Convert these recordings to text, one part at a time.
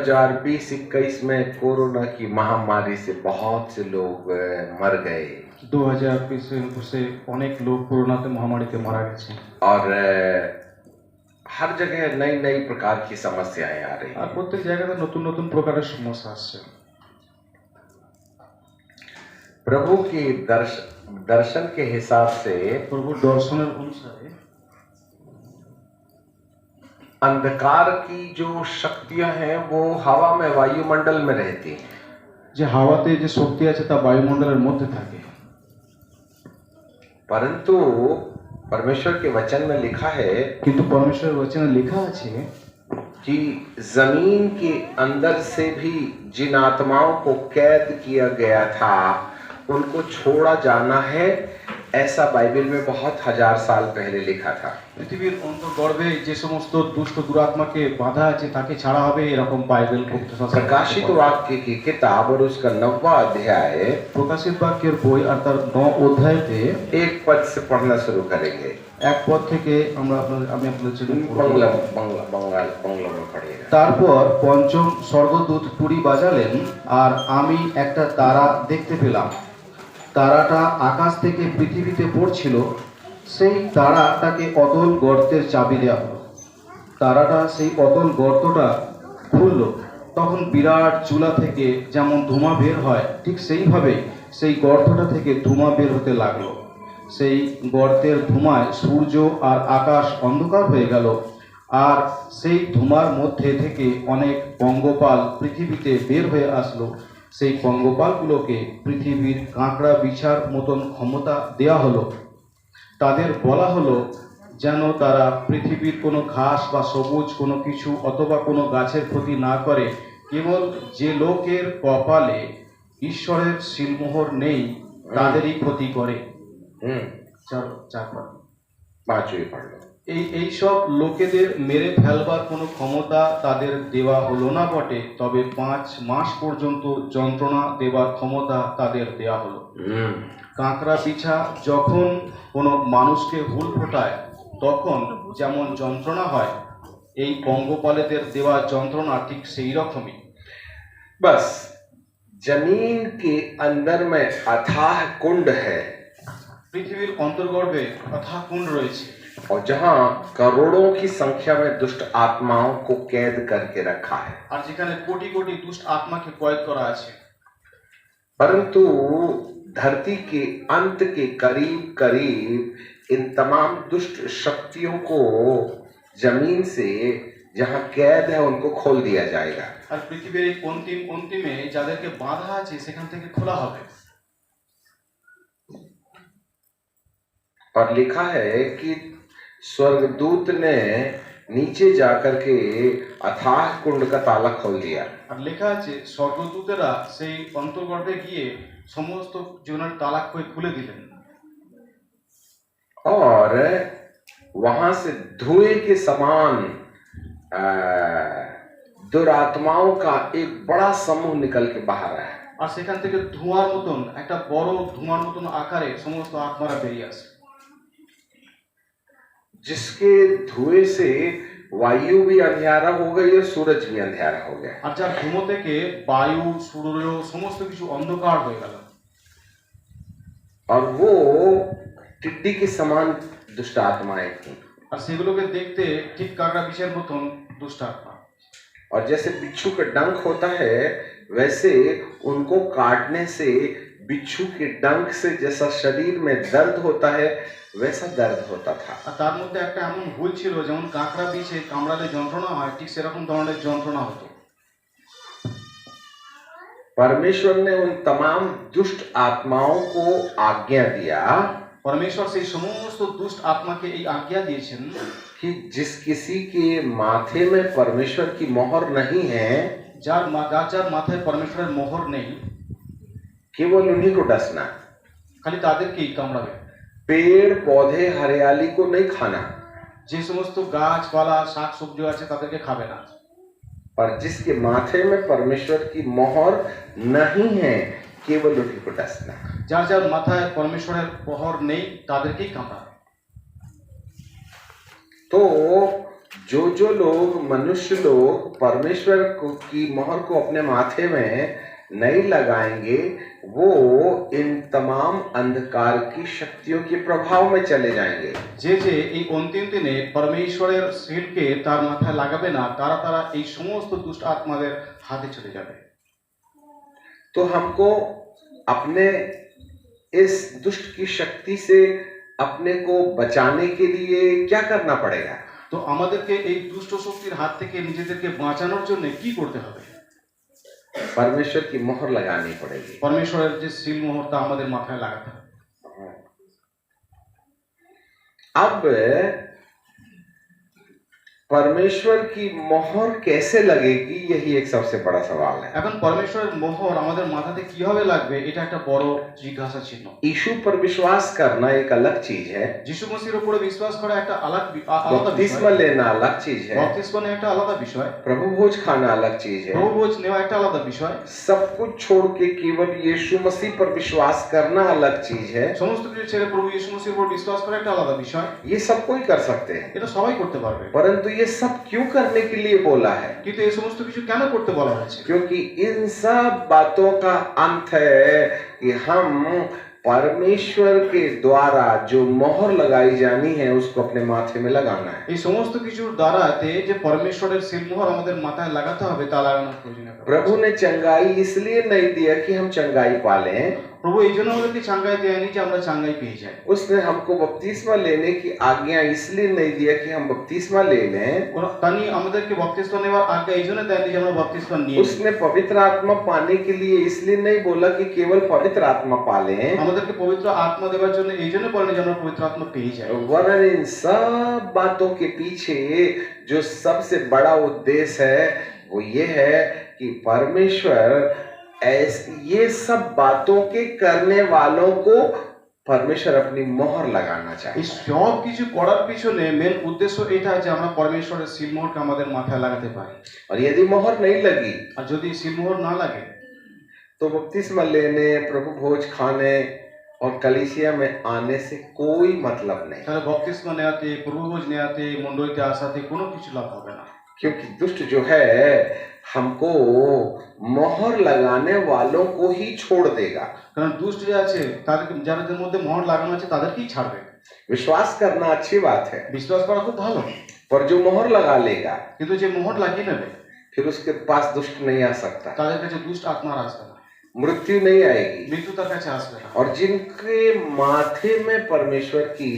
2020-21 में कोरोना की महामारी से बहुत से लोग मर गए 2020 से अनेक लोग कोरोनाते महामारीते मारा गए और हर जगह नई नई प्रकार की समस्याएं आ रही और हैं। प्रत्येक जगह नतून नतून प्रकार समस्या आछे। प्रभु की दर्शन के हिसाब से प्रभु दर्शनेर अनुसारे अंधकार की जो शक्तियां हैं वो हवा में वायुमंडल में रहती हैं। जे हावाते जे शक्ति आछे ता वायुमंडलेर मध्य थाके, परंतु परमेश्वर के वचन में लिखा है किन्तु परमेश्वरेर वचने लेखा आछे कि जमीन के अंदर से भी जिन आत्माओं को कैद किया गया था उनको छोड़ा जाना है, ऐसा बाइबल में बहुत हजार साल पहले लिखा था। पृथिवीर अंतर्गर्भे जे समस्त दुष्ट दुरात्माके बाधा आछे ताके छाड़ा होबे एरकम बाइबल प्रकाशित वाक्य की किताब और उसका 9वां अध्याय प्रकाशित वाक्येर बोई और तार 9 अध्यायते 1 पद से पढ़ना शुरू करेंगे। एक पद थेके आमरा आमि आपनादेर जन्य बांग्ला में पढ़िएगा। तारपर पंचम स्वर्गदूत तुड़ी बाजालेन और आमी एकटा तारा देखते पेलाम, ताराटा आकाश থেকে পৃথিবীতে পড়ছিল, সেই তারাটাকে অতল গর্তের চাবি দেওয়া হলো। তারাটা সেই অতল গর্তটা খুলল, তখন বিরাট চুলা থেকে যেমন ধোঁয়া বের হয় ঠিক সেইভাবে সেই গর্তটা থেকে ধোঁয়া বের হতে লাগলো। সেই গর্তের ধোঁয়ায় সূর্য আর আকাশ অন্ধকার হয়ে গেল, আর সেই ধোঁয়ার মধ্যে থেকে অনেক পঙ্গপাল পৃথিবীতে বের হয়ে আসলো। সেই পঙ্গপালগুলোকে পৃথিবীর কাঁকড়া বিছার মতন ক্ষমতা দেয়া হলো। তাদের বলা হলো যেন তারা পৃথিবীর কোনো ঘাস বা সবুজ কোনো কিছু অথবা কোনো গাছের ক্ষতি না করে, কেবল যে লোকের কপালে ঈশ্বরের সিলমোহর নেই তাদেরই ক্ষতি করে। पांचवी पढ़ लो। এই সব লোকেদের মেরে ফেলবার কোনো ক্ষমতা তাদের দেওয়া হলো না বটে, তবে 5 মাস পর্যন্ত যন্ত্রণা দেবার ক্ষমতা তাদের দেওয়া হলো। কাঁকড়া বিছা যখন কোনো মানুষকে হুল ফোটায় তখন যেমন যন্ত্রণা হয়, এই পঙ্গপালেদের দেওয়া যন্ত্রণা ঠিক সেই রকমই। बस जमीन के अंदर में अथाह कुंड है পৃথিবীর অন্তর্গর্ভে অথাহ কুণ্ড রয়েছে, और जहां करोड़ों की संख्या में दुष्ट आत्माओं को कैद करके रखा है, আর যেখানে কোটি কোটি দুষ্ট আত্মাকে কয়েদ করা আছে। परंतु धरती के अंत के करीब करीब इन तमाम दुष्ट शक्तियों को जमीन से जहां कैद है उनको खोल दिया जाएगा। আর পৃথিবীর এই অন্তিমে যাদেরকে বাঁধা আছে সেখান থেকে খোলা হবে। और लिखा है कि स्वर्गदूत ने नीचे जाकर के अथाह कुंड का ताला खोल दिया। আর লেখা আছে স্বর্গদূতেরা সেই অন্তর্গর্ভে গিয়ে সমস্ত জীবনের তালা খুলে দিলেন, और वहां से धुएं के समान दुरात्माओं का एक बड़ा समूह निकल के बाहर आया। আর সেখান থেকে ধোঁয়ার মতন একটা বড় ধোঁয়ার মতন আকারে সমস্ত আত্মারা বেরিয়ে আসে, जिसके धुएं से वायु भी अंधियारा हो गई और सूरज भी अंधियारा हो गया। আর যার ধুমো থেকে বায়ু সূর্য সমস্ত কিছু অন্ধকার হয়ে গেল। और वो टिड्डी के समान दुष्ट आत्माएं थी, আর সেগুলোকে দেখতে ঠিক কাকড়া বিছের মতন দুষ্ট আত্মা। और जैसे बिच्छू का डंक होता है वैसे उनको काटने से बिच्छू के डंक से जैसा शरीर में दर्द होता है वैसा दर्द होता था। আর তার মধ্যে একটা এমন ভুল ছিল, যেমন কাঁকড়া বিছে কামড়ালে যন্ত্রণা হয় ঠিক সেরকম ধরনের যন্ত্রণা হতো। परमेश्वर ने उन तमाम दुष्ट आत्माओं को आज्ञा दिया, परमेश्वर সেই সমস্ত দুষ্ট আত্মাকে এই আজ্ঞা দিয়েছেন कि जिस किसी के माथे में परमेश्वर की मोहर नहीं है যার মাথায় পরমেশ্বরের মোহর নেই केवल उन्हीं को डसना। খালি তাদেরকেই কামড়াবে। पेड़ पौधे हरियाली को नहीं खाना, যে সমস্ত গাছপালা শাক সবজি আছে তাদেরকে খাবে না। पर जिसके माथे में परमेश्वर की मोहर नहीं है केवल उन्हीं को डसना। যার যার মাথায় পরমেশ্বরের মোহর নেই তাদেরকেই কামড়াবে। तो जो लोग मनुष्य लोग परमेश्वर की मोहर को अपने माथे में नहीं लगाएंगे वो इन तमाम अंधकार की शक्तियों के प्रभाव में चले जाएंगे। যে যে এই অন্তিম দিনে পরমেশ্বরের সিলকে তার মাথায় লাগাবে না তারা তারা এই সমস্ত দুষ্ট আত্মাদের হাতে চলে যাবে। तो हमको अपने इस दुष्ट की शक्ति से अपने को बचाने के लिए क्या करना पड़ेगा? তো আমাদেরকে এই দুষ্ট শক্তির হাত থেকে নিজেদেরকে বাঁচানোর জন্য কি করতে হবে? परमेश्वर की मोहर लगानी पड़ेगी। পরমেশ্বরের যে সিল মোহরটা আমাদের মাথায় লাগাতে হবে। अब परमेश्वर की मोहर कैसे लगेगी यही एक सबसे बड़ा सवाल है। এখন পরমেশ্বরের মোহর আমাদের মাথাতে কিভাবে লাগবে এটা একটা বড় জিজ্ঞাসা চিহ্ন। यीशु पर विश्वास करना एक अलग चीज है, যিশু মসিহের উপরে বিশ্বাস করা একটা আলাদা बपतिस्मा বিষয়। लेना अलग चीज है, বপ্তিস্মা নেওয়া একটা আলাদা বিষয়, प्रभु भोज खाना अलग चीज है। প্রভু ভোজ নেওয়া একটা আলাদা বিষয়, सब कुछ छोड़ के केवल यीशु मसीह पर विश्वास करना अलग चीज है। সমস্ত কিছু ছেড়ে প্রভু যিশু মসিহের উপর বিশ্বাস করা একটা আলাদা বিষয়। ये सब कोई कर सकते हैं, এটা সবাই করতে পারবে, परंतु ये सब क्यों करने के लिए बोला है? কিন্তু এই সমস্ত কিছু কেন করতে বলা হয়েছে? क्योंकि इन सब बातों का अंत है कि हम परमेश्वर के द्वारा जो मोहर लगाई जानी है उसको अपने माथे में लगाना है। এই সমস্ত কিছুর দ্বারাতে যে পরমেশ্বরের সিলমোহর আমাদের মাথায় লাগাতে হবে তা লাগানোর প্রয়োজন আছে। प्रभु ने चंगाई इसलिए नहीं दिया कि हम चंगाई पालें, প্রভু এই জন্য আমাদেরকে চাঙ্গাই দেয়নি যে আমরা চাঙ্গাই পেয়ে যাই। उसने हमको बपतिस्मा लेने की आज्ञा इसलिए नहीं दिया कि हम बपतिस्मा ले लें, তানি আমাদেরকে বপ্তিস্মা নেওয়ার আজ্ঞা এই জন্য দেয়নি যে আমরা বপ্তিস্মা নিই। उसने पवित्र आत्मा पाने के लिए इसलिए नहीं बोला कि केवल पवित्र आत्मा पालें, আমাদেরকে পবিত্র আত্মা দেওয়ার জন্য এই জন্য বলেনি যে আমরা পবিত্র আত্মা পেয়ে যাই। वरन इन सब बातों के पीछे जो सबसे बड़ा उद्देश्य है वो ये है कि परमेश्वर ये सब बातों के करने वालों को परमेश्वर अपनी मोहर लगाना এই चाहिए। সব কিছু করার পিছনে মেন উদ্দেশ্য এটা যে আমরা পরমেশ্বরের সিলমোহরকে আমাদের মাথায় লাগাতে পারি। और यदि मोहर नहीं लगी আর যদি সিলমোহর না লাগে तो बपतिस्मा लेने, प्रभु भोज खाने और कलीसिया में आने से कोई मतलब नहीं, তাহলে বপ্তিস্মা নেওয়াতে, প্রভুভোজ নেওয়াতে, মণ্ডলীতে আসাতে কোনো কিছু লাভ হবে না। क्योंकि दुष्ट जो है हमको मोहर लगाने वालों को ही छोड़ देगा। কারণ দুষ্ট যে আছে তাদেরকে যাদের মধ্যে মোহর লাগানো আছে তাদেরকেই ছাড়বে। विश्वास करना अच्छी बात है, বিশ্বাস করা খুব ভালো, पर जो मोहर लगा लेगा কিন্তু যে মোহর লাগিয়ে নেবে फिर उसके पास दुष्ट नहीं आ सकता, তাদের কাছে দুষ্ট আত্মা আর আসবে না, मृत्यु नहीं आएगी। মৃত্যু তার কাছে আসবে না। और जिनके माथे में परमेश्वर की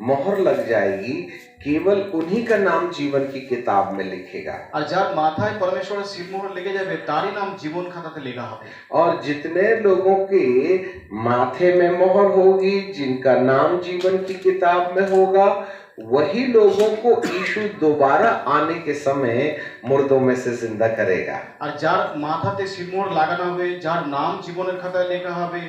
मोहर लग जाएगी केवल उन्हीं का नाम जीवन की किताब में लिखेगा। আর যার মাথায় পরমেশ্বরের সিলমোহর লেগে যাবে তারই নাম জীবন খাতাতে লেখা হবে। और जितने लोगों के माथे में मोहर होगी, जिनका नाम जीवन की किताब में होगा, वही लोगों को यीशु दोबारा आने के समय मुर्दों में से जिंदा करेगा। আর যার মাথাতে সিলমোহর লাগানো হবে, যার নাম জীবনের খাতায় লেখা হবে,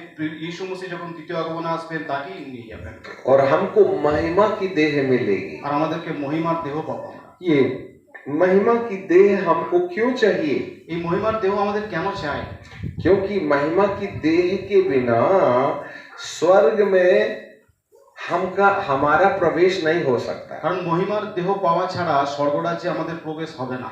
यीशु मसीह যখন দ্বিতীয় আগমনে আসবেন তাকেই নিয়ে যাবেন। और हमको महिमा की देह मिलेगी। আর আমাদেরকে মহিমার দেহ পাবো আমরা। ये महिमा की देह हमको क्यों चाहिए? এই মহিমার দেহ আমাদের কেন চাই? क्योंकि महिमा की देह के बिना स्वर्ग में हमारा प्रवेश नहीं हो सकता। কারণ মহিমার দেহ পাওয়া ছাড়া স্বর্গরাজ্যে আমাদের প্রবেশ হবে না।